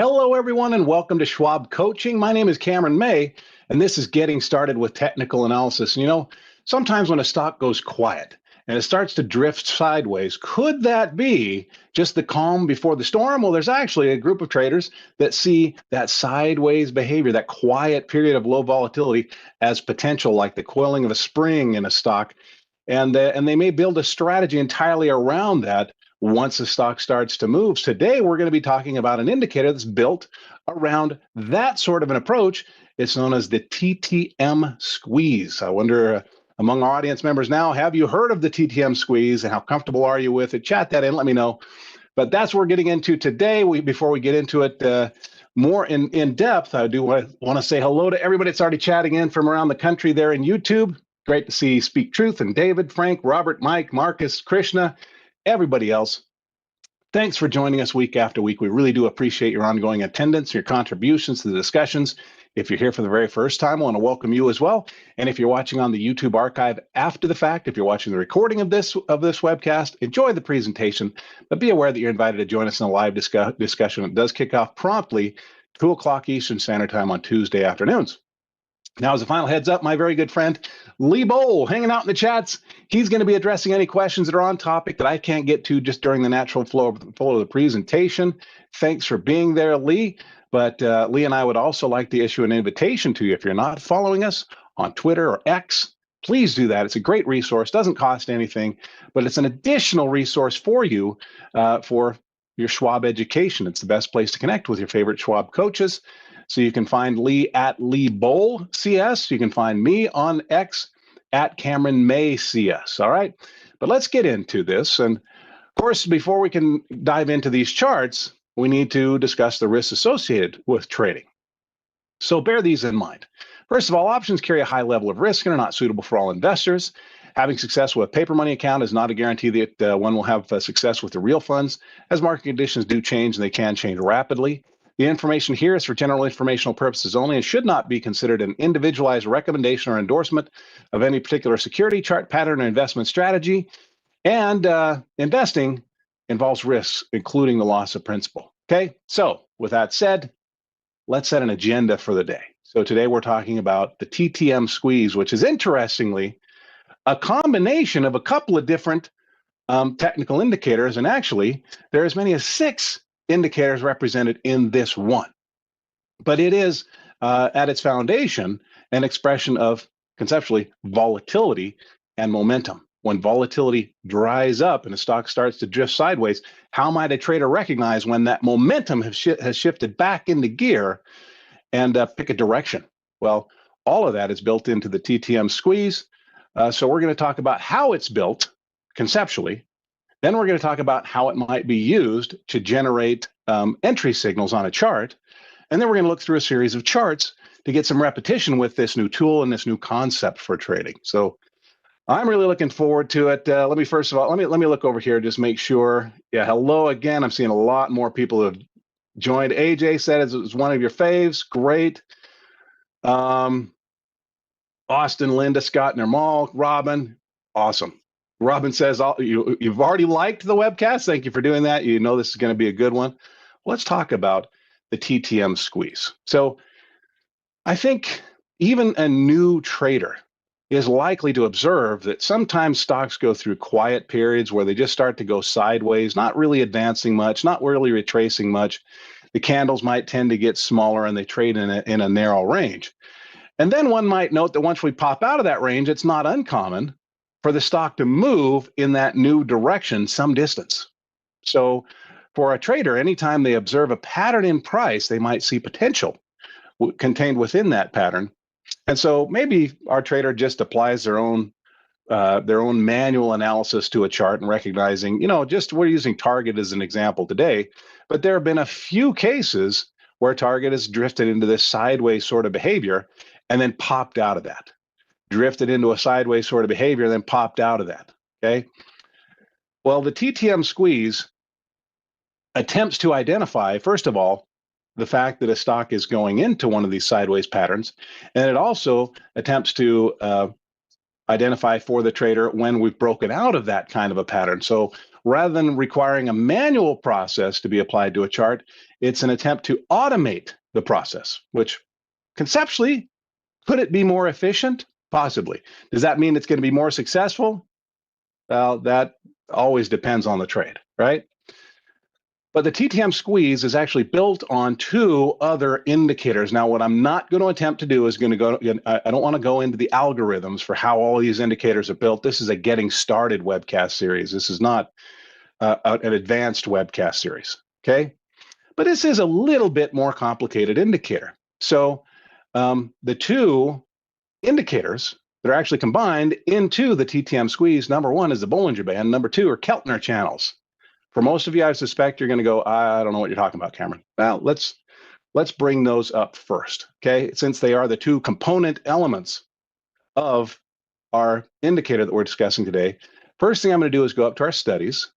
Hello, everyone, and welcome to Schwab Coaching. My name is Cameron May, and this is Getting Started with Technical Analysis. Sometimes when a stock goes quiet and it starts to drift sideways, could that be just the calm before the storm? Well, there's actually a group of traders that see that sideways behavior, that quiet period of low volatility, as potential, like the coiling of a spring in a stock. And they may build a strategy entirely around that once the stock starts to move. Today, we're going to be talking about an indicator that's built around that sort of an approach. It's known as the TTM squeeze. I wonder, among our audience members now, have you heard of the TTM squeeze and how comfortable are you with it? Chat that in, let me know. But that's what we're getting into today. Before we get into it more in depth, I do want to say hello to everybody that's already chatting in from around the country there in YouTube. Great to see Speak Truth and David, Frank, Robert, Mike, Marcus, Krishna, everybody else. Thanks for joining us week after week. We really do appreciate your ongoing attendance, your contributions to the discussions. If you're here for the very first time, I want to welcome you as well. And if you're watching on the YouTube archive after the fact, if you're watching the recording of this webcast, enjoy the presentation, but be aware that you're invited to join us in a live discussion. It does kick off promptly 2 o'clock Eastern Standard Time on Tuesday afternoons. Now, as a final heads up, my very good friend, Lee Bowl, hanging out in the chats. He's going to be addressing any questions that are on topic that I can't get to just during the natural flow of the presentation. Thanks for being there, Lee. But Lee and I would also like to issue an invitation to you. If you're not following us on Twitter or X, please do that. It's a great resource, doesn't cost anything, but it's an additional resource for you for your Schwab education. It's the best place to connect with your favorite Schwab coaches. So you can find Lee at Lee Bowl CS. You can find me on X at Cameron May CS. All right, but let's get into this. And of course, before we can dive into these charts, we need to discuss the risks associated with trading. So bear these in mind. First of all, options carry a high level of risk and are not suitable for all investors. Having success with a paper money account is not a guarantee that one will have success with the real funds, as market conditions do change and they can change rapidly. The information here is for general informational purposes only and should not be considered an individualized recommendation or endorsement of any particular security, chart pattern, or investment strategy. And investing involves risks, including the loss of principal. Okay, so with that said, let's set an agenda for the day. So today we're talking about the TTM squeeze, which is interestingly a combination of a couple of different technical indicators. And actually, there are as many as 6 indicators represented in this one. But it is, at its foundation, an expression of, conceptually, volatility and momentum. When volatility dries up and a stock starts to drift sideways, how might a trader recognize when that momentum has shifted back into gear and pick a direction? Well, all of that is built into the TTM squeeze. So we're going to talk about how it's built conceptually. Then we're going to talk about how it might be used to generate entry signals on a chart. And then we're going to look through a series of charts to get some repetition with this new tool and this new concept for trading. So I'm really looking forward to it. Let me first of all, let me look over here, just make sure. Yeah, hello again. I'm seeing a lot more people who have joined. AJ said it was one of your faves. Great. Austin, Linda, Scott, Nermal, Robin. Awesome. Robin says, you've already liked the webcast. Thank you for doing that. You know this is going to be a good one. Let's talk about the TTM squeeze. So I think even a new trader is likely to observe that sometimes stocks go through quiet periods where they just start to go sideways, not really advancing much, not really retracing much. The candles might tend to get smaller and they trade in a narrow range. And then one might note that once we pop out of that range, it's not uncommon for the stock to move in that new direction some distance. So for a trader, anytime they observe a pattern in price, they might see potential contained within that pattern. And so maybe our trader just applies their own manual analysis to a chart and recognizing, just we're using Target as an example today, but there have been a few cases where Target has drifted into this sideways sort of behavior and then popped out of that. Drifted into a sideways sort of behavior, then popped out of that, okay? Well, the TTM squeeze attempts to identify, first of all, the fact that a stock is going into one of these sideways patterns, and it also attempts to identify for the trader when we've broken out of that kind of a pattern. So rather than requiring a manual process to be applied to a chart, it's an attempt to automate the process, which conceptually, could it be more efficient? Possibly. Does that mean it's going to be more successful? Well, that always depends on the trade, right? But the TTM squeeze is actually built on two other indicators. Now, what I'm not going to attempt to do is going to go, I don't want to go into the algorithms for how all these indicators are built. This is a getting started webcast series. This is not an advanced webcast series, okay? But this is a little bit more complicated indicator. So the two indicators that are actually combined into the TTM squeeze, number one is the Bollinger Band, number two are Keltner channels. For most of you, I suspect you're going to go, I don't know what you're talking about, Cameron. Now, let's bring those up first, okay? Since they are the two component elements of our indicator that we're discussing today, first thing I'm going to do is go up to our studies,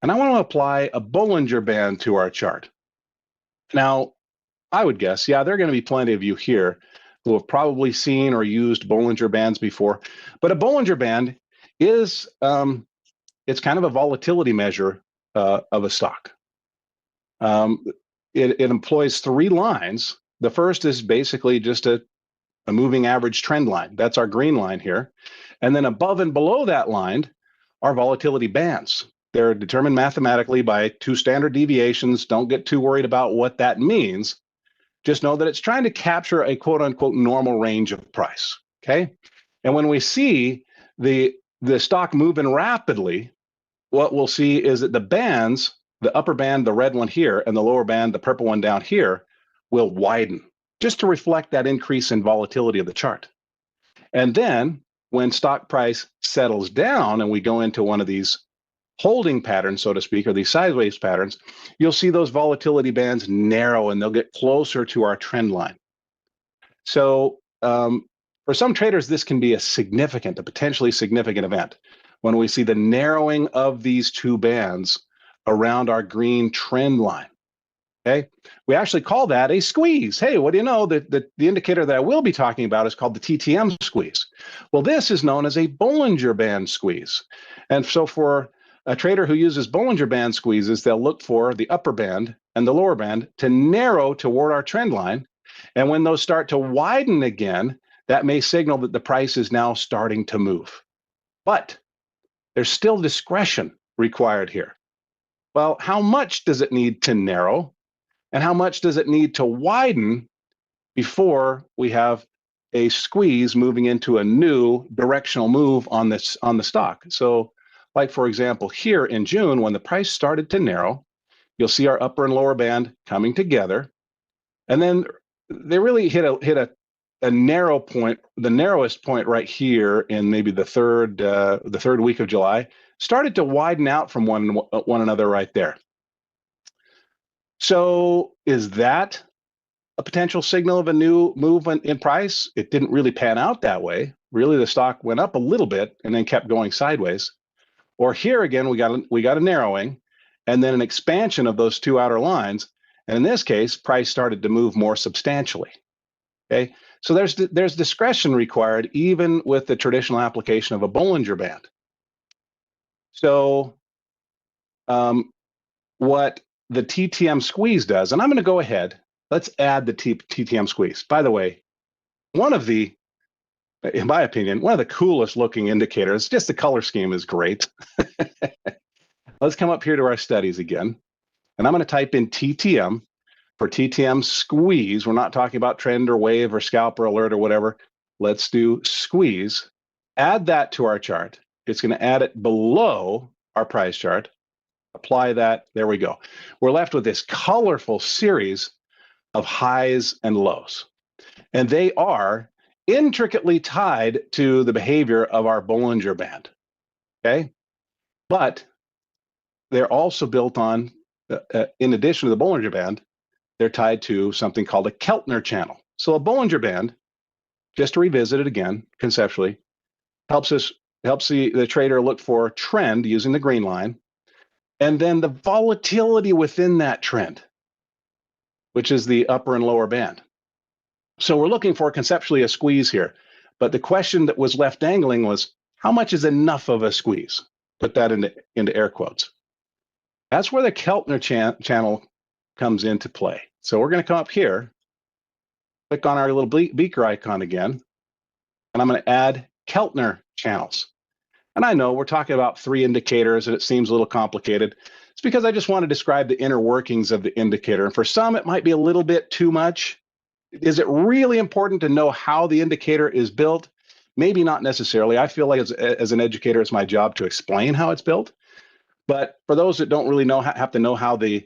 and I want to apply a Bollinger Band to our chart. Now, I would guess, yeah, there are going to be plenty of you here who have probably seen or used Bollinger Bands before, but a Bollinger Band is, it's kind of a volatility measure of a stock. It employs three lines. The first is basically just a moving average trend line. That's our green line here. And then above and below that line are volatility bands. They're determined mathematically by two standard deviations. Don't get too worried about what that means. Just know that it's trying to capture a quote unquote normal range of price, okay? And when we see the stock moving rapidly, what we'll see is that the bands, the upper band, the red one here, and the lower band, the purple one down here, will widen just to reflect that increase in volatility of the chart. And then when stock price settles down and we go into one of these holding patterns, so to speak, or these sideways patterns, you'll see those volatility bands narrow and they'll get closer to our trend line. So for some traders, this can be a potentially significant event when we see the narrowing of these two bands around our green trend line, okay? We actually call that a squeeze. Hey, what do you know? The indicator that I will be talking about is called the TTM squeeze. Well, this is known as a Bollinger Band squeeze. And so for a trader who uses Bollinger Band squeezes, they'll look for the upper band and the lower band to narrow toward our trend line. And when those start to widen again, that may signal that the price is now starting to move. But there's still discretion required here. Well, how much does it need to narrow? And how much does it need to widen before we have a squeeze moving into a new directional move on the stock? So, like for example, here in June, when the price started to narrow, you'll see our upper and lower band coming together. And then they really hit a narrow point, the narrowest point right here in maybe the third week of July, started to widen out from one another right there. So is that a potential signal of a new movement in price? It didn't really pan out that way. Really, the stock went up a little bit and then kept going sideways. Or here again, we got a narrowing and then an expansion of those two outer lines. And in this case, price started to move more substantially. Okay, so there's discretion required even with the traditional application of a Bollinger Band. So what the TTM squeeze does, and I'm going to go ahead, let's add the TTM squeeze. By the way, in my opinion, one of the coolest looking indicators, just the color scheme is great. Let's come up here to our studies again, and I'm going to type in TTM. For TTM squeeze, we're not talking about trend or wave or scalp or alert or whatever. Let's do squeeze. Add that to our chart. It's going to add it below our price chart. Apply that. There we go. We're left with this colorful series of highs and lows. And they are intricately tied to the behavior of our Bollinger Band. Okay? But they're also built on, in addition to the Bollinger Band, they're tied to something called a Keltner channel. So a Bollinger Band, just to revisit it again conceptually, helps the trader look for trend using the green line, and then the volatility within that trend, which is the upper and lower band. So we're looking for conceptually a squeeze here, but the question that was left dangling was, how much is enough of a squeeze? Put that into air quotes. That's where the Keltner channel comes into play. So we're going to come up here, click on our little beaker icon again, and I'm going to add Keltner channels. And I know we're talking about 3 indicators and it seems a little complicated. It's because I just want to describe the inner workings of the indicator. And for some, it might be a little bit too much. Is it really important to know how the indicator is built? Maybe not necessarily. I feel like as an educator, it's my job to explain how it's built. But for those that don't really know, have to know how the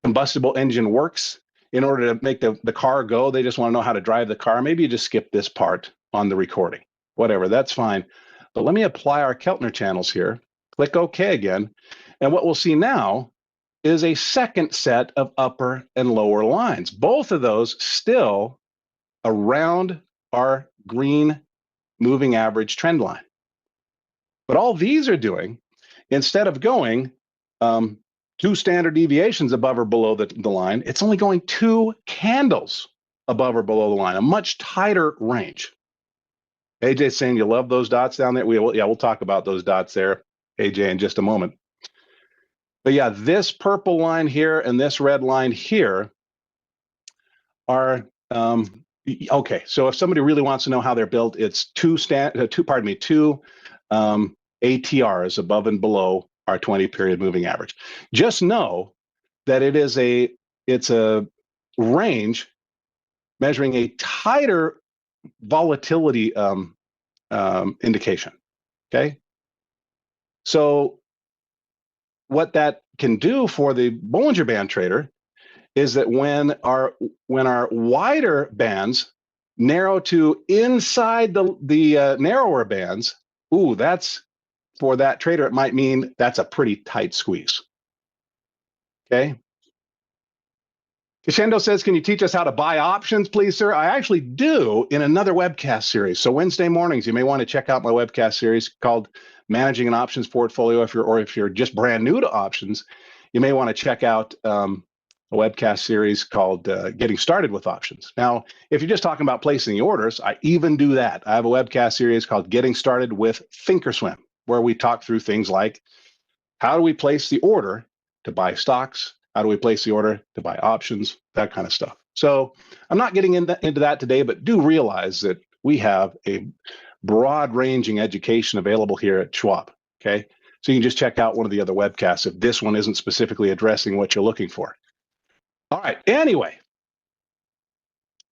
combustible engine works in order to make the car go, they just want to know how to drive the car. Maybe you just skip this part on the recording. Whatever, that's fine. But let me apply our Keltner channels here. Click OK again. And what we'll see now is a second set of upper and lower lines. Both of those still around our green moving average trend line. But all these are doing, instead of going 2 standard deviations above or below the line, it's only going 2 candles above or below the line, a much tighter range. AJ's saying you love those dots down there. We'll talk about those dots there, AJ, in just a moment. But yeah, this purple line here and this red line here are okay. So if somebody really wants to know how they're built, it's two ATRs above and below our 20-period moving average. Just know that it's a range measuring a tighter volatility indication. Okay, so what that can do for the Bollinger Band trader is that when our wider bands narrow to inside the narrower bands, that's for that trader, it might mean that's a pretty tight squeeze. Okay. Crescendo says, can you teach us how to buy options, please, sir? I actually do in another webcast series. So Wednesday mornings, you may want to check out my webcast series called Managing an Options Portfolio. If you're just brand new to options, you may want to check out a webcast series called Getting Started with Options. Now, if you're just talking about placing the orders, I even do that. I have a webcast series called Getting Started with Thinkorswim, where we talk through things like how do we place the order to buy stocks? How do we place the order to buy options? That kind of stuff. So I'm not getting into that today, but do realize that we have a broad-ranging education available here at Schwab, okay? So you can just check out one of the other webcasts if this one isn't specifically addressing what you're looking for. All right, anyway,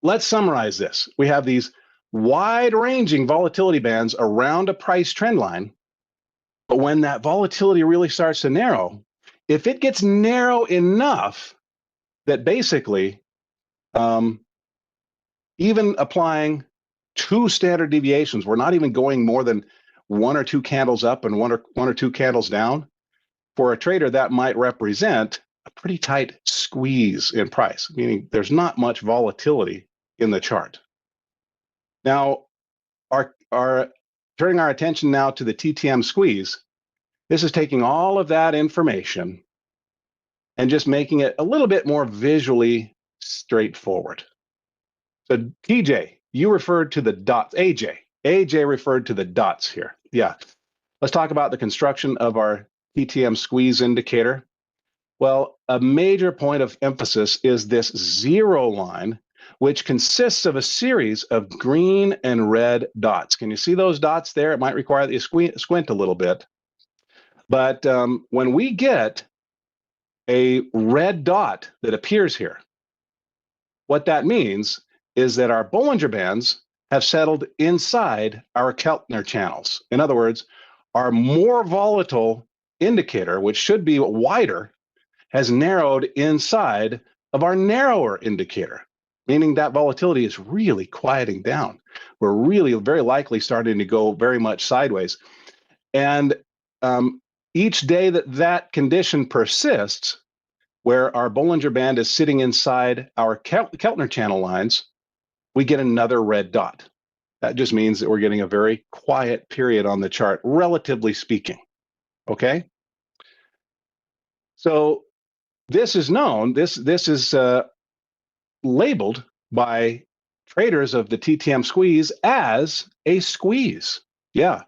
let's summarize this. We have these wide-ranging volatility bands around a price trend line, but when that volatility really starts to narrow, if it gets narrow enough that basically even applying 2 standard deviations, we're not even going more than 1 or 2 candles up and one or two candles down, for a trader that might represent a pretty tight squeeze in price, meaning there's not much volatility in the chart. Now, turning our attention now to the TTM squeeze, this is taking all of that information and just making it a little bit more visually straightforward. So TJ, you referred to the dots. AJ referred to the dots here. Yeah. Let's talk about the construction of our TTM squeeze indicator. Well, a major point of emphasis is this 0 line, which consists of a series of green and red dots. Can you see those dots there? It might require that you squint a little bit. But when we get a red dot that appears here, what that means is that our Bollinger Bands have settled inside our Keltner channels. In other words, our more volatile indicator, which should be wider, has narrowed inside of our narrower indicator, meaning that volatility is really quieting down. We're really very likely starting to go very much sideways. And each day that condition persists, where our Bollinger Band is sitting inside our Keltner channel lines, we get another red dot. That just means that we're getting a very quiet period on the chart, relatively speaking, okay? So this is known, this is labeled by traders of the TTM squeeze as a squeeze. Yeah,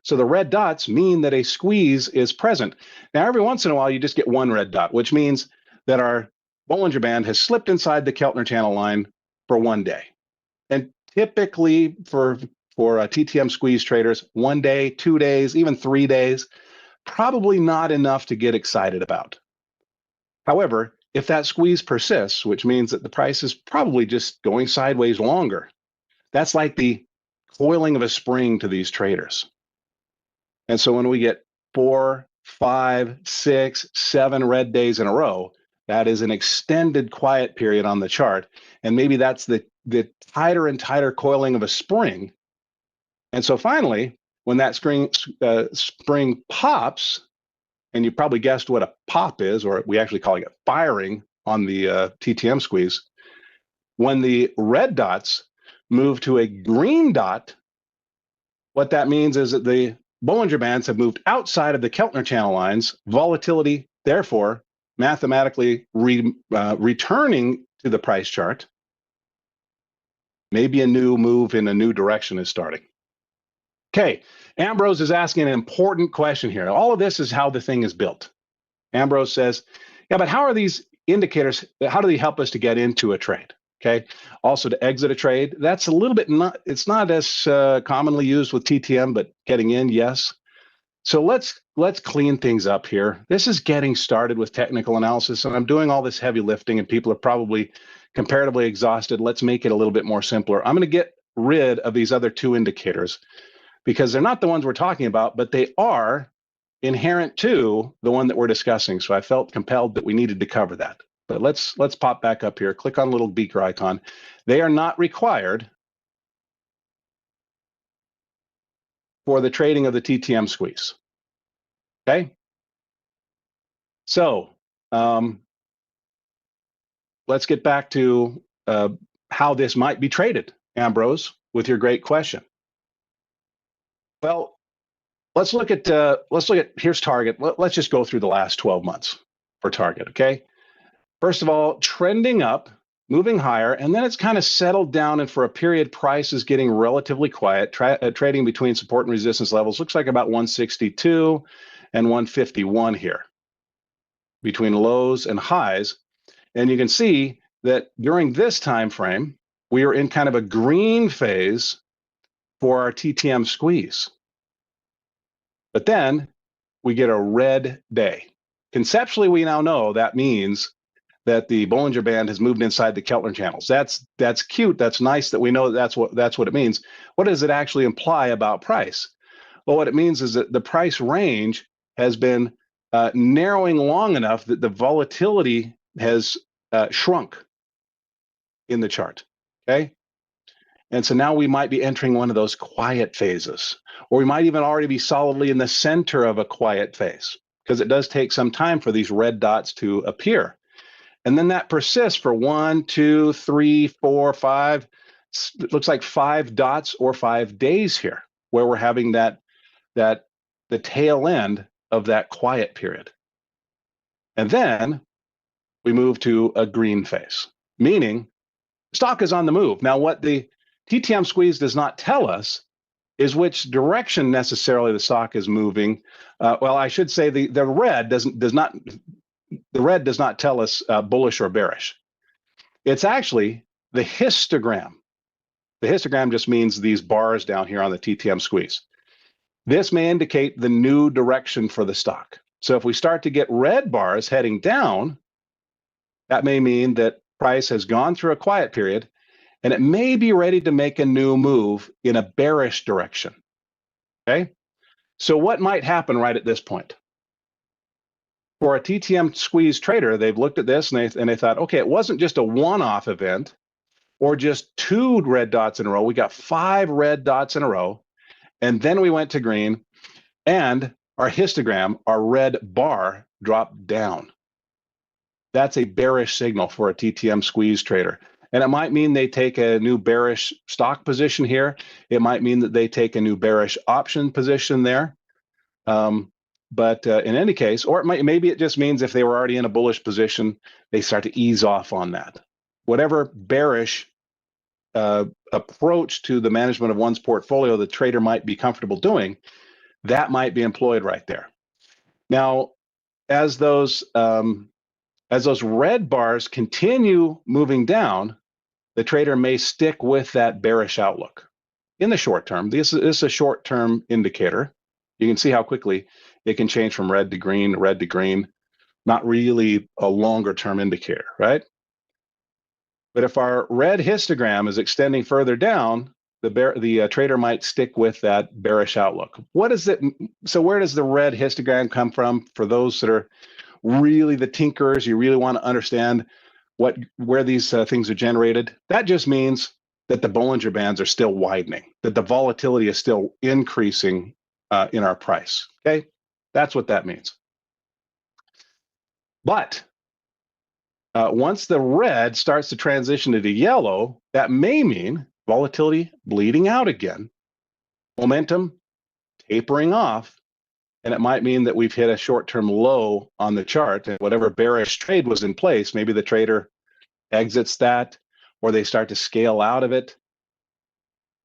So the red dots mean that a squeeze is present. Now, every once in a while, you just get one red dot, which means that our Bollinger Band has slipped inside the Keltner channel line for one day. And typically for TTM squeeze traders, 1 day, 2 days, even 3 days, probably not enough to get excited about. However, if that squeeze persists, which means that the price is probably just going sideways longer, that's like the coiling of a spring to these traders. And so when we get 4, 5, 6, 7 red days in a row, that is an extended quiet period on the chart. And maybe that's the tighter and tighter coiling of a spring. And so finally, when that spring pops, and you probably guessed what a pop is, or we actually call it firing on the TTM squeeze, when the red dots move to a green dot, what that means is that the Bollinger Bands have moved outside of the Keltner channel lines, volatility, therefore, mathematically returning to the price chart. Maybe a new move in a new direction is starting. Okay, Ambrose is asking an important question here. All of this is how the thing is built. Ambrose says, yeah, but how are these indicators, how do they help us to get into a trade? Okay, also to exit a trade, that's a little bit it's not as commonly used with TTM, but getting in, yes. So let's clean things up here. This is getting started with technical analysis, and I'm doing all this heavy lifting, and people are probably comparatively exhausted. Let's make it a little bit more simpler. I'm going to get rid of these other two indicators because they're not the ones we're talking about, but they are inherent to the one that we're discussing. So I felt compelled that we needed to cover that. But let's pop back up here. Click on the little beaker icon. They are not required for the trading of the TTM squeeze. Okay. So let's get back to how this might be traded, Ambrose, with your great question. Well, let's look at here's Target. Let's just go through the last 12 months for Target. Okay. First of all, trending up, moving higher, and then it's kind of settled down, and for a period, price is getting relatively quiet, trading between support and resistance levels. Looks like about 162 and 151 here, between lows and highs. And you can see that during this time frame, we are in kind of a green phase for our TTM squeeze. But then we get a red day. Conceptually, we now know that means that the Bollinger Band has moved inside the Keltner channels. That's cute. That's nice that we know that's what it means. What does it actually imply about price? Well, what it means is that the price range has been narrowing long enough that the volatility has shrunk in the chart. Okay, and so now we might be entering one of those quiet phases, or we might even already be solidly in the center of a quiet phase, because it does take some time for these red dots to appear. And then that persists for 1, 2, 3, 4, 5. It looks like 5 dots or 5 days here, where we're having the tail end of that quiet period. And then we move to a green phase, meaning stock is on the move. Now, what the TTM squeeze does not tell us is which direction necessarily the stock is moving. Well, I should say the red does not tell us bullish or bearish. It's actually the histogram. The histogram just means these bars down here on the TTM squeeze. This may indicate the new direction for the stock. So if we start to get red bars heading down, that may mean that price has gone through a quiet period and it may be ready to make a new move in a bearish direction. Okay? So what might happen right at this point? For a TTM squeeze trader, they've looked at this and they thought, okay, it wasn't just a one-off event or just 2 red dots in a row. We got 5 red dots in a row, and then we went to green, and our histogram, our red bar, dropped down. That's a bearish signal for a TTM squeeze trader. And it might mean they take a new bearish stock position here. It might mean that they take a new bearish option position there. But in any case, or maybe it just means if they were already in a bullish position, they start to ease off on that. Whatever bearish approach to the management of one's portfolio the trader might be comfortable doing, that might be employed right there. Now, as those red bars continue moving down, the trader may stick with that bearish outlook in the short term. This is a short-term indicator. You can see how quickly it can change from red to green, not really a longer-term indicator, right? But if our red histogram is extending further down, the trader might stick with that bearish outlook. What is it? So where does the red histogram come from? For those that are really the tinkerers, you really want to understand where these things are generated. That just means that the Bollinger Bands are still widening, that the volatility is still increasing in our price. Okay, that's what that means. But once the red starts to transition to the yellow, that may mean volatility bleeding out again, momentum tapering off, and it might mean that we've hit a short-term low on the chart, and whatever bearish trade was in place, maybe the trader exits that, or they start to scale out of it.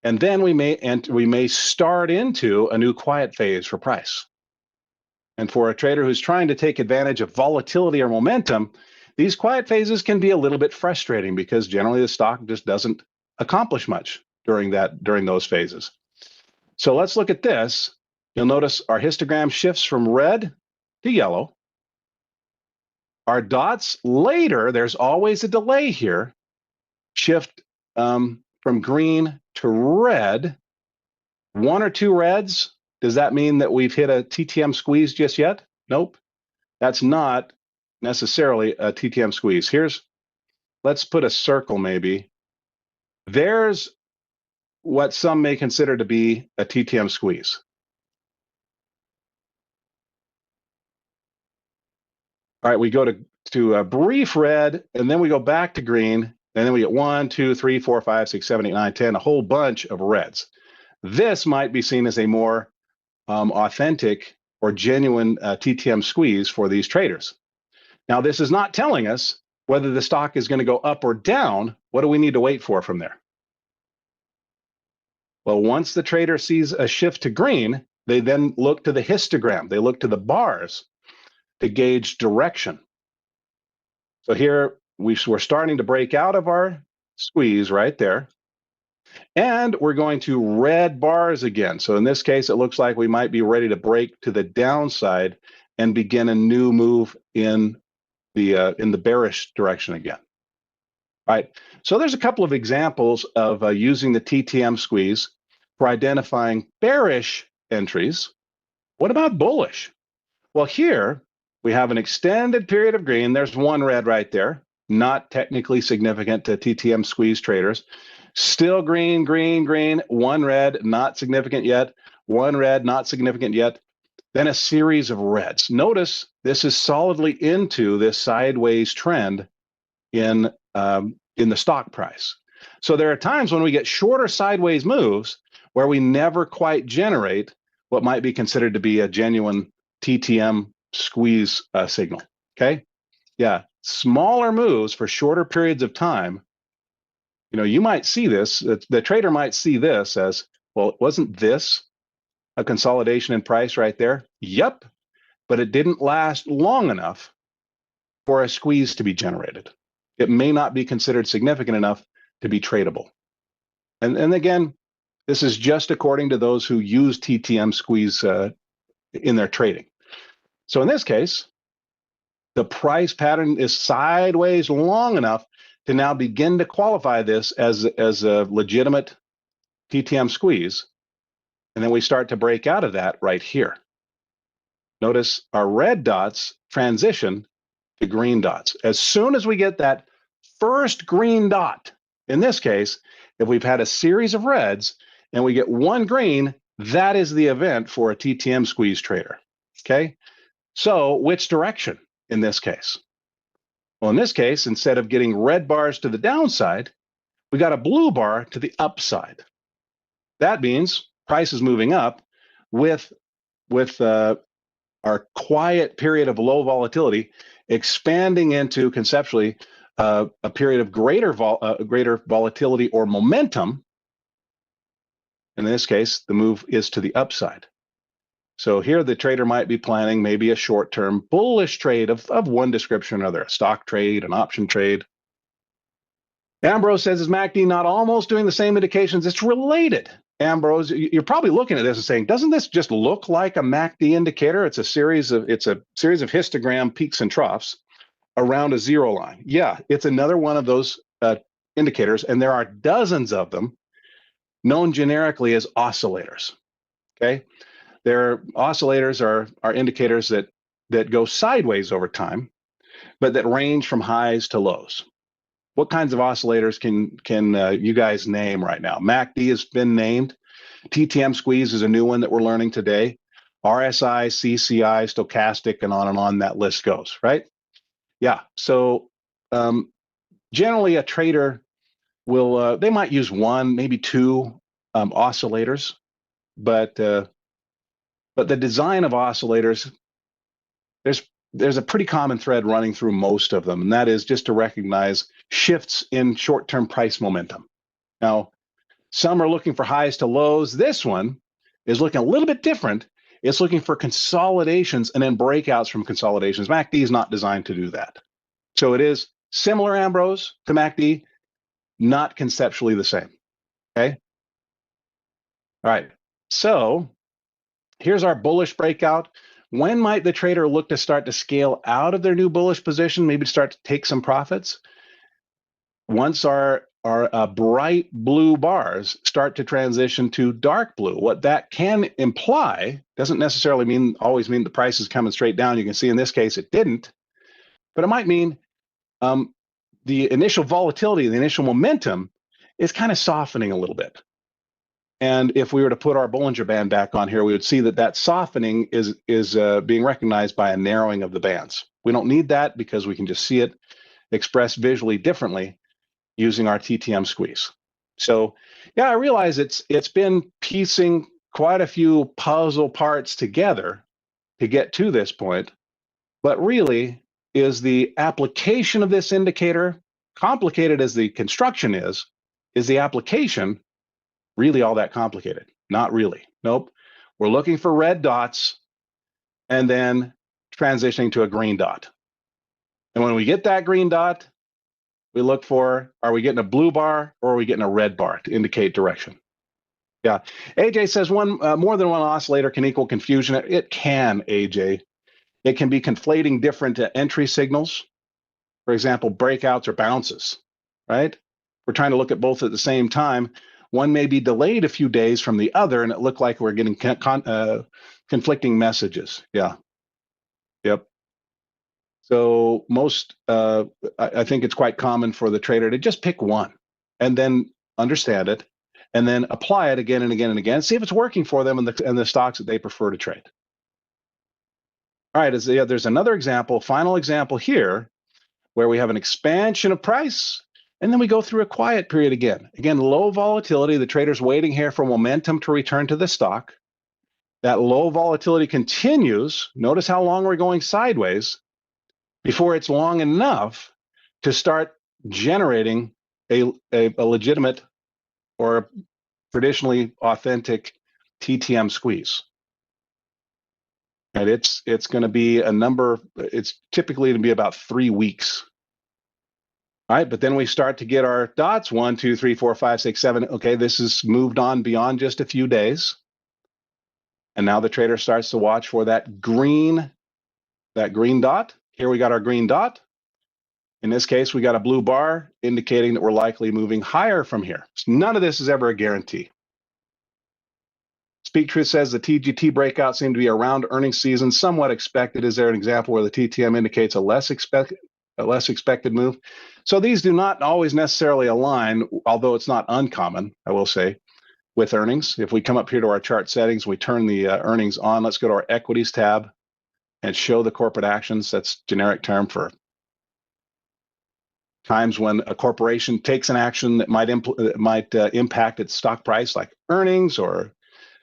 And then we may start into a new quiet phase for price. And for a trader who's trying to take advantage of volatility or momentum, these quiet phases can be a little bit frustrating because generally the stock just doesn't accomplish much during those phases. So let's look at this. You'll notice our histogram shifts from red to yellow. Our dots later, there's always a delay here, shift from green to red. One or two reds, does that mean that we've hit a TTM squeeze just yet? Nope, that's not necessarily a TTM squeeze. Let's put a circle maybe. There's what some may consider to be a TTM squeeze. All right, we go to a brief red, and then we go back to green, and then we get 1, 2, 3, 4, 5, 6, 7, 8, 9, 10, a whole bunch of reds. This might be seen as a more authentic or genuine TTM squeeze for these traders. Now, this is not telling us whether the stock is going to go up or down. What do we need to wait for from there? Well, once the trader sees a shift to green, they then look to the histogram. They look to the bars to gauge direction. So here we're starting to break out of our squeeze right there. And we're going to red bars again. So in this case, it looks like we might be ready to break to the downside and begin a new move in the bearish direction again. All right. So there's a couple of examples of using the TTM squeeze for identifying bearish entries. What about bullish? Well, here we have an extended period of green. There's one red right there, not technically significant to TTM squeeze traders. Still green, green, green, one red, not significant yet, one red, not significant yet, then a series of reds. Notice this is solidly into this sideways trend in the stock price. So there are times when we get shorter sideways moves where we never quite generate what might be considered to be a genuine TTM squeeze signal, okay? Yeah, smaller moves for shorter periods of time. You know, you might see this, the trader might see this as, well, wasn't this a consolidation in price right there? Yep, but it didn't last long enough for a squeeze to be generated. It may not be considered significant enough to be tradable. And again, this is just according to those who use TTM squeeze in their trading. So in this case, the price pattern is sideways long enough to now begin to qualify this as a legitimate TTM squeeze. And then we start to break out of that right here. Notice our red dots transition to green dots. As soon as we get that first green dot, in this case, if we've had a series of reds and we get one green, that is the event for a TTM squeeze trader, okay? So which direction in this case? Well, in this case, instead of getting red bars to the downside, we got a blue bar to the upside. That means price is moving up with our quiet period of low volatility expanding into conceptually a period of greater volatility or momentum. In this case, the move is to the upside. So here the trader might be planning maybe a short-term bullish trade of one description or another, a stock trade, an option trade. Ambrose says, is MACD not almost doing the same indications? It's related. Ambrose, you're probably looking at this and saying, doesn't this just look like a MACD indicator? It's a series of histogram peaks and troughs around a zero line. Yeah, it's another one of those indicators, and there are dozens of them known generically as oscillators. Okay, oscillators are indicators that go sideways over time, but that range from highs to lows. What kinds of oscillators can you guys name right now? MACD has been named. TTM squeeze is a new one that we're learning today. RSI, CCI, stochastic, and on that list goes, right? Yeah, so generally a trader will, they might use one, maybe two oscillators, but the design of oscillators, there's a pretty common thread running through most of them, and that is just to recognize shifts in short-term price momentum. Now, some are looking for highs to lows. This one is looking a little bit different. It's looking for consolidations and then breakouts from consolidations. MACD is not designed to do that. So it is similar, Ambrose, to MACD, not conceptually the same, okay? All right, so here's our bullish breakout. When might the trader look to start to scale out of their new bullish position, maybe start to take some profits? Once our bright blue bars start to transition to dark blue. What that can imply doesn't necessarily always mean the price is coming straight down. You can see in this case it didn't, but it might mean the initial volatility, the initial momentum is kind of softening a little bit. And if we were to put our Bollinger Band back on here, we would see that softening is being recognized by a narrowing of the bands. We don't need that because we can just see it expressed visually differently using our TTM squeeze. So yeah, I realize it's been piecing quite a few puzzle parts together to get to this point, but really is the application of this indicator, complicated as the construction is the application really all that complicated? Not really. Nope. We're looking for red dots and then transitioning to a green dot. And when we get that green dot, we look for, are we getting a blue bar or are we getting a red bar to indicate direction? Yeah. AJ says more than one oscillator can equal confusion. It can, AJ. It can be conflating different entry signals. For example, breakouts or bounces, right? We're trying to look at both at the same time. One may be delayed a few days from the other, and it looked like we're getting conflicting messages. Yeah. Yep. So I think it's quite common for the trader to just pick one and then understand it and then apply it again and again and again, see if it's working for them and the stocks that they prefer to trade. All right, there's another example, final example here, where we have an expansion of price, and then we go through a quiet period again. Again, low volatility. The trader's waiting here for momentum to return to the stock. That low volatility continues. Notice how long we're going sideways before it's long enough to start generating a legitimate or traditionally authentic TTM squeeze. And it's going to be it's typically going to be about 3 weeks. All right, but then we start to get our dots, 1, 2, 3, 4, 5, 6, 7. Okay, this has moved on beyond just a few days. And now the trader starts to watch for that green dot. Here we got our green dot. In this case, we got a blue bar indicating that we're likely moving higher from here. So none of this is ever a guarantee. Speak Truth says the TGT breakout seemed to be around earnings season, somewhat expected. Is there an example where the TTM indicates a less expected move? So these do not always necessarily align, although it's not uncommon, I will say, with earnings. If we come up here to our chart settings, we turn the earnings on. Let's go to our equities tab and show the corporate actions. That's generic term for times when a corporation takes an action that might impact its stock price, like earnings or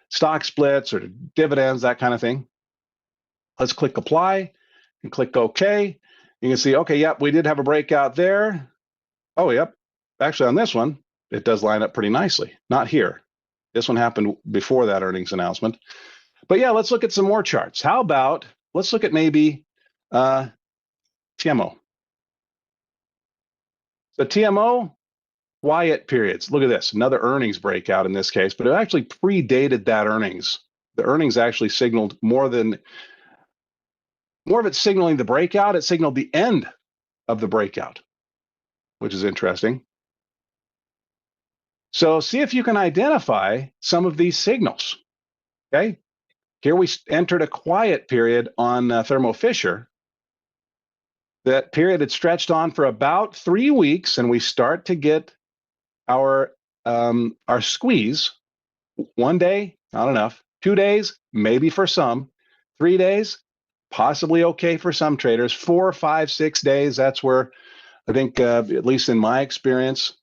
stock splits or dividends, that kind of thing. Let's click apply and click OK. You can see, okay, yep, we did have a breakout there. Oh, yep. Actually, on this one, it does line up pretty nicely. Not here. This one happened before that earnings announcement. But yeah, let's look at some more charts. How about, let's look at maybe TMO. So TMO, quiet periods. Look at this, another earnings breakout in this case, but it actually predated that earnings. The earnings actually signaled more of it signaling the breakout. It signaled the end of the breakout, which is interesting. So see if you can identify some of these signals. Okay, here we entered a quiet period on Thermo Fisher. That period had stretched on for about 3 weeks, and we start to get our squeeze. 1 day, not enough. 2 days, maybe for some. 3 days, possibly okay for some traders. 4, 5, 6 days, that's where I think, at least in my experience,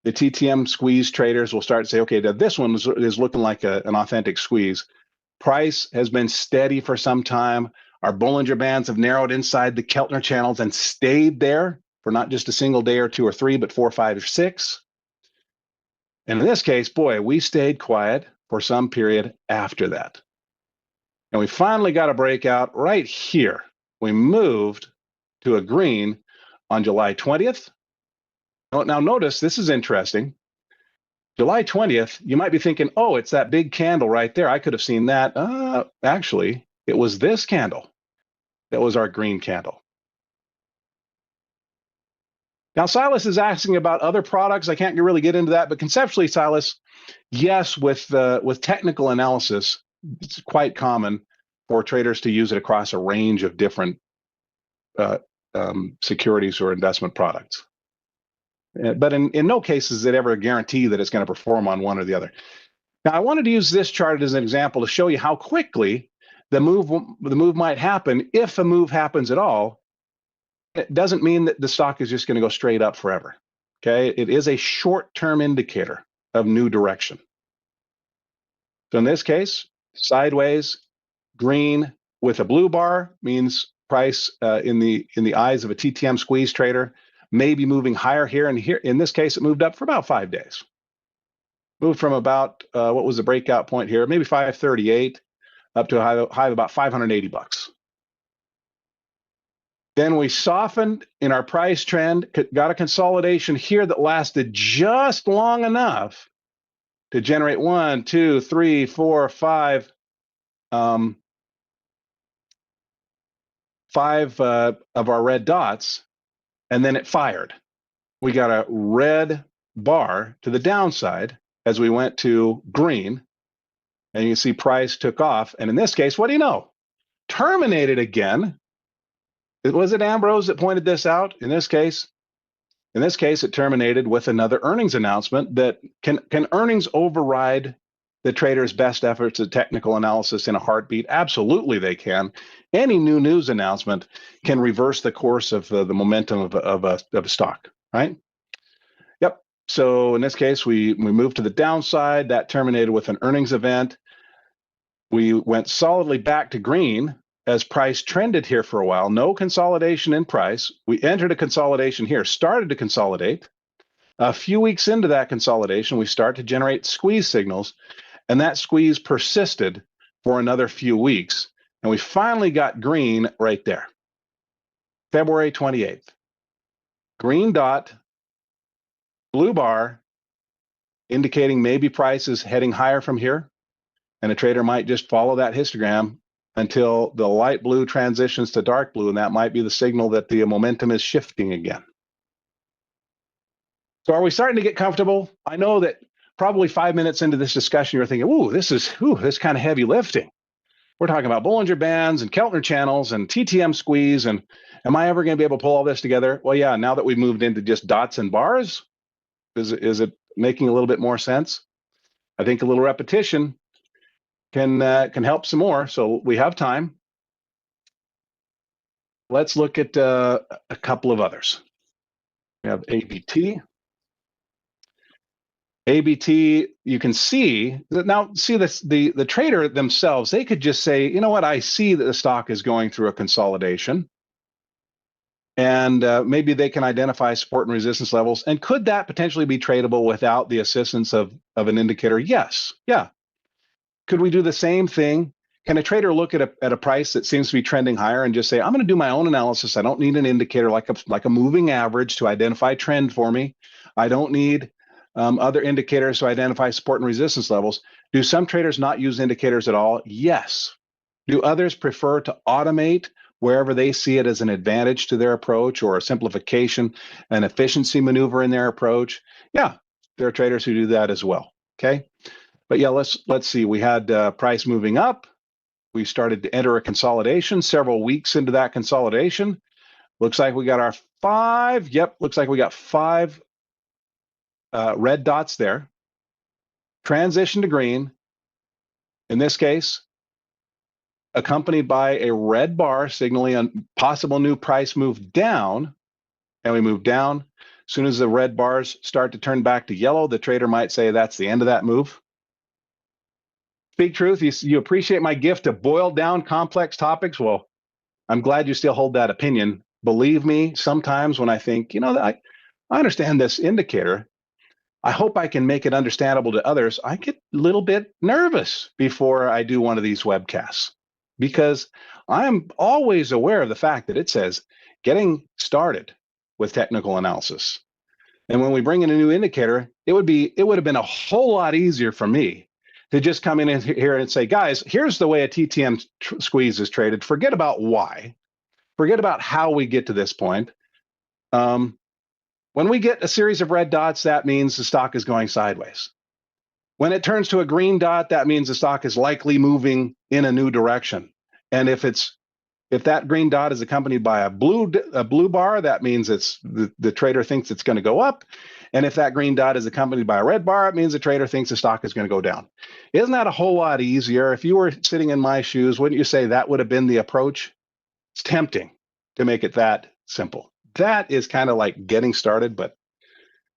the TTM squeeze traders will start to say, okay, this one is looking like an authentic squeeze. Price has been steady for some time. Our Bollinger Bands have narrowed inside the Keltner channels and stayed there for not just a single day or 2 or 3, but 4, 5, or 6. And in this case, boy, we stayed quiet for some period after that. And we finally got a breakout right here. We moved to a green on July 20th. Now notice, this is interesting. July 20th, you might be thinking, oh, it's that big candle right there. I could have seen that. Actually, it was this candle that was our green candle. Now, Silas is asking about other products. I can't really get into that, but conceptually, Silas, yes, with technical analysis, it's quite common for traders to use it across a range of different securities or investment products. But in no case is it ever a guarantee that it's going to perform on one or the other. Now, I wanted to use this chart as an example to show you how quickly the move might happen, if a move happens at all. It doesn't mean that the stock is just going to go straight up forever. Okay, it is a short-term indicator of new direction. So in this case, sideways, green with a blue bar means price in the eyes of a TTM squeeze trader may be moving higher here, and here in this case it moved up for about 5 days. Moved from about what was the breakout point here, maybe 538 up to a high of about $580. Then we softened in our price trend, got a consolidation here that lasted just long enough to generate 1, 2, 3, 4, 5 of our red dots, and then it fired. We got a red bar to the downside as we went to green, and you can see price took off. And in this case, what do you know? Terminated again. Was it Ambrose that pointed this out? In this case, it terminated with another earnings announcement. That can earnings override the trader's best efforts at technical analysis in a heartbeat? Absolutely, they can. Any new news announcement can reverse the course of the momentum of a stock, right? Yep. So in this case, we moved to the downside. That terminated with an earnings event. We went solidly back to green as price trended here for a while. No consolidation in price. We entered a consolidation here, started to consolidate. A few weeks into that consolidation, we start to generate squeeze signals, and that squeeze persisted for another few weeks. And we finally got green right there. February 28th. Green dot, blue bar, indicating maybe price is heading higher from here. And a trader might just follow that histogram until the light blue transitions to dark blue, and that might be the signal that the momentum is shifting again. So are we starting to get comfortable? I know that probably 5 minutes into this discussion, you're thinking, ooh, this is kind of heavy lifting. We're talking about Bollinger Bands and Keltner channels and TTM squeeze, and am I ever going to be able to pull all this together? Well, yeah, now that we've moved into just dots and bars, is it making a little bit more sense? I think a little repetition can help some more. So we have time. Let's look at a couple of others. We have ABT. ABT, you can see that now. See this, the trader themselves, they could just say, you know what, I see that the stock is going through a consolidation, and maybe they can identify support and resistance levels. And could that potentially be tradable without the assistance of an indicator? Yes. Yeah. Could we do the same thing Can a trader look at a price that seems to be trending higher and just say, I'm going to do my own analysis. I don't need an indicator like a moving average to identify trend for me. I don't need other indicators to identify support and resistance levels. Do some traders not use indicators at all? Yes. Do others prefer to automate wherever they see it as an advantage to their approach or a simplification, an efficiency maneuver in their approach? Yeah, there are traders who do that as well. Okay, but yeah, let's see. We had price moving up. We started to enter a consolidation several weeks into that consolidation. Looks like we got our 5. Yep, looks like we got 5 red dots there. Transition to green. In this case, accompanied by a red bar signaling a possible new price move down. And we move down. As soon as the red bars start to turn back to yellow, the trader might say that's the end of that move. Speak truth, you appreciate my gift to boil down complex topics? Well, I'm glad you still hold that opinion. Believe me, sometimes when I think, I understand this indicator, I hope I can make it understandable to others, I get a little bit nervous before I do one of these webcasts because I'm always aware of the fact that it says getting started with technical analysis. And when we bring in a new indicator, it would have been a whole lot easier for me to just come in here and say, guys, here's the way a TTM squeeze is traded. Forget about why. Forget about how we get to this point. When we get a series of red dots, that means the stock is going sideways. When it turns to a green dot, that means the stock is likely moving in a new direction. And if that green dot is accompanied by a blue bar, that means the trader thinks it's going to go up. And if that green dot is accompanied by a red bar, it means the trader thinks the stock is going to go down. Isn't that a whole lot easier? If you were sitting in my shoes, wouldn't you say that would have been the approach? It's tempting to make it that simple. That is kind of like getting started, but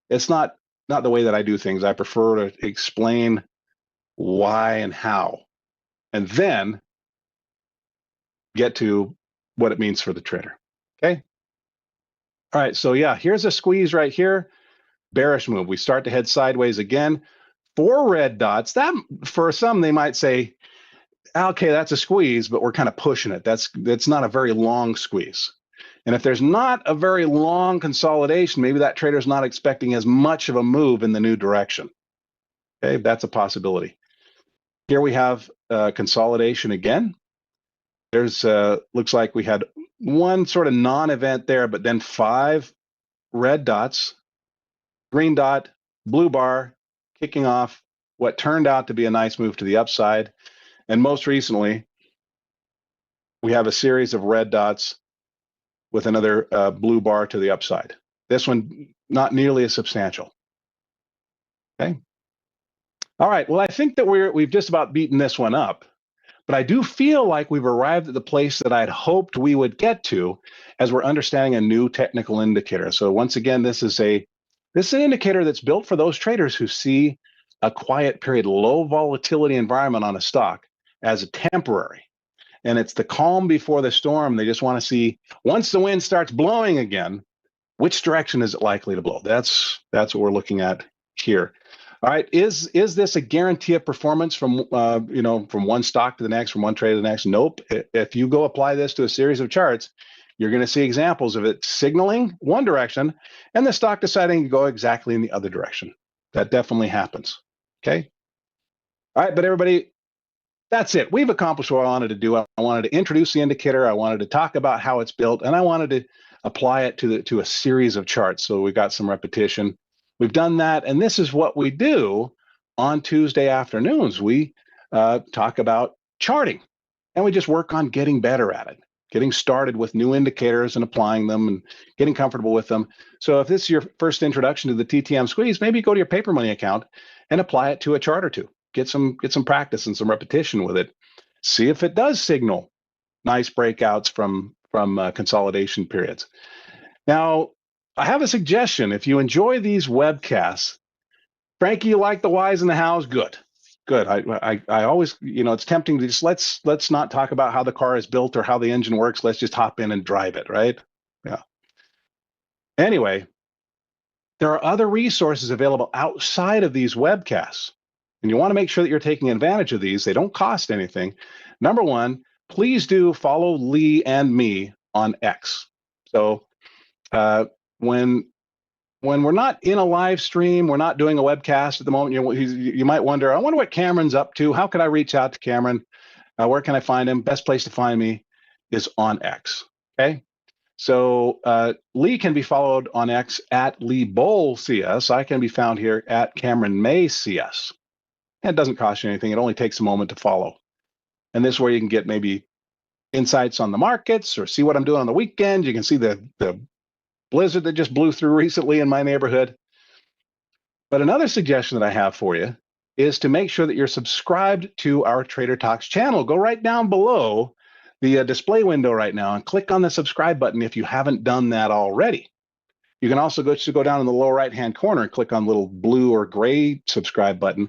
it's not the way that I do things. I prefer to explain why and how, and then get to what it means for the trader. Okay. All right. So yeah, here's a squeeze right here. Bearish move. We start to head sideways again. 4 red dots. That for some they might say, okay, that's a squeeze, but we're kind of pushing it. That's not a very long squeeze. And if there's not a very long consolidation, maybe that trader's not expecting as much of a move in the new direction. Okay, that's a possibility. Here we have consolidation again. There's looks like we had one sort of non-event there, but then 5 red dots, green dot, blue bar, kicking off what turned out to be a nice move to the upside. And most recently, we have a series of red dots with another blue bar to the upside. This one, not nearly as substantial. Okay. All right. Well, I think that we've just about beaten this one up, but I do feel like we've arrived at the place that I'd hoped we would get to as we're understanding a new technical indicator. So once again, this is an indicator that's built for those traders who see a quiet period, low volatility environment on a stock as a temporary. And it's the calm before the storm. They just want to see, once the wind starts blowing again, which direction is it likely to blow? That's what we're looking at here. All right, is this a guarantee of performance from from one stock to the next, from one trade to the next? Nope. If you go apply this to a series of charts, you're going to see examples of it signaling one direction and the stock deciding to go exactly in the other direction. That definitely happens. Okay. All right, but everybody, that's it. We've accomplished what I wanted to do. I wanted to introduce the indicator. I wanted to talk about how it's built, and I wanted to apply it to a series of charts. So we got some repetition. We've done that, and this is what we do on Tuesday afternoons. We talk about charting, and we just work on getting better at it, getting started with new indicators and applying them and getting comfortable with them. So if this is your first introduction to the TTM squeeze, maybe go to your paper money account and apply it to a chart or two. Get some practice and some repetition with it. See if it does signal nice breakouts from consolidation periods. Now, I have a suggestion. If you enjoy these webcasts, Frankie, you like the whys and the hows? Good. I always, it's tempting to just let's not talk about how the car is built or how the engine works. Let's just hop in and drive it, right? Yeah. Anyway, there are other resources available outside of these webcasts, and you want to make sure that you're taking advantage of these. They don't cost anything. Number one, please do follow Lee and me on X. So when we're not in a live stream, we're not doing a webcast at the moment, you might wonder, I wonder what Cameron's up to. How can I reach out to Cameron? Where can I find him? Best place to find me is on X. Okay. So Lee can be followed on X at Lee Bowl CS. I can be found here at Cameron May CS. And it doesn't cost you anything. It only takes a moment to follow. And this is where you can get maybe insights on the markets or see what I'm doing on the weekend. You can see the blizzard that just blew through recently in my neighborhood. But another suggestion that I have for you is to make sure that you're subscribed to our Trader Talks channel. Go right down below the display window right now and click on the subscribe button if you haven't done that already. You can also go down in the lower right-hand corner and click on the little blue or gray subscribe button.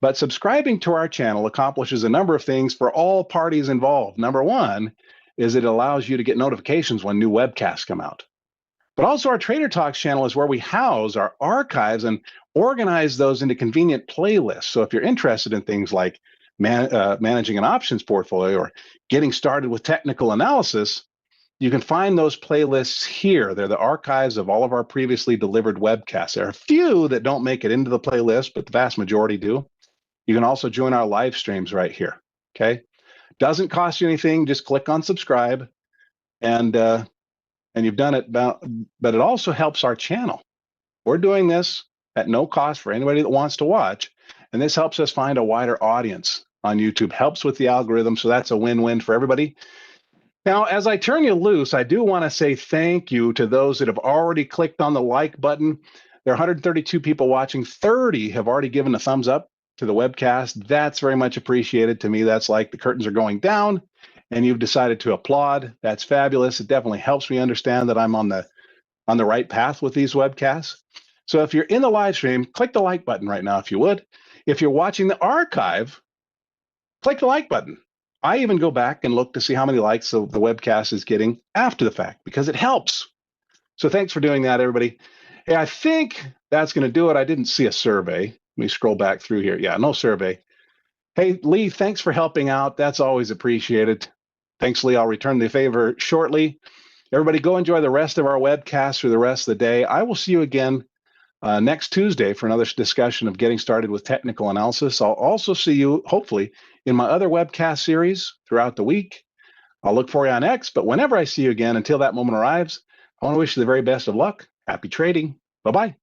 But subscribing to our channel accomplishes a number of things for all parties involved. Number one is it allows you to get notifications when new webcasts come out. But also our Trader Talks channel is where we house our archives and organize those into convenient playlists. So if you're interested in things like managing an options portfolio or getting started with technical analysis, you can find those playlists here. They're the archives of all of our previously delivered webcasts. There are a few that don't make it into the playlist, but the vast majority do. You can also join our live streams right here, okay? Doesn't cost you anything. Just click on subscribe, and you've done it. But it also helps our channel. We're doing this at no cost for anybody that wants to watch, and this helps us find a wider audience on YouTube, helps with the algorithm, so that's a win-win for everybody. Now, as I turn you loose, I do want to say thank you to those that have already clicked on the like button. There are 132 people watching. 30 have already given a thumbs up to the webcast. That's very much appreciated. To me, that's like the curtains are going down and you've decided to applaud. That's fabulous. It definitely helps me understand that I'm on the right path with these webcasts. So if you're in the live stream, click the like button right now if you would. If you're watching the archive, click the like button. I even go back and look to see how many likes the webcast is getting after the fact because it helps. So thanks for doing that, everybody. Hey, I think that's going to do it. I didn't see a survey. Let me scroll back through here. Yeah, no survey. Hey, Lee, thanks for helping out. That's always appreciated. Thanks, Lee. I'll return the favor shortly. Everybody go enjoy the rest of our webcast for the rest of the day. I will see you again next Tuesday for another discussion of getting started with technical analysis. I'll also see you, hopefully, in my other webcast series throughout the week. I'll look for you on X, but whenever I see you again, until that moment arrives, I want to wish you the very best of luck. Happy trading. Bye-bye.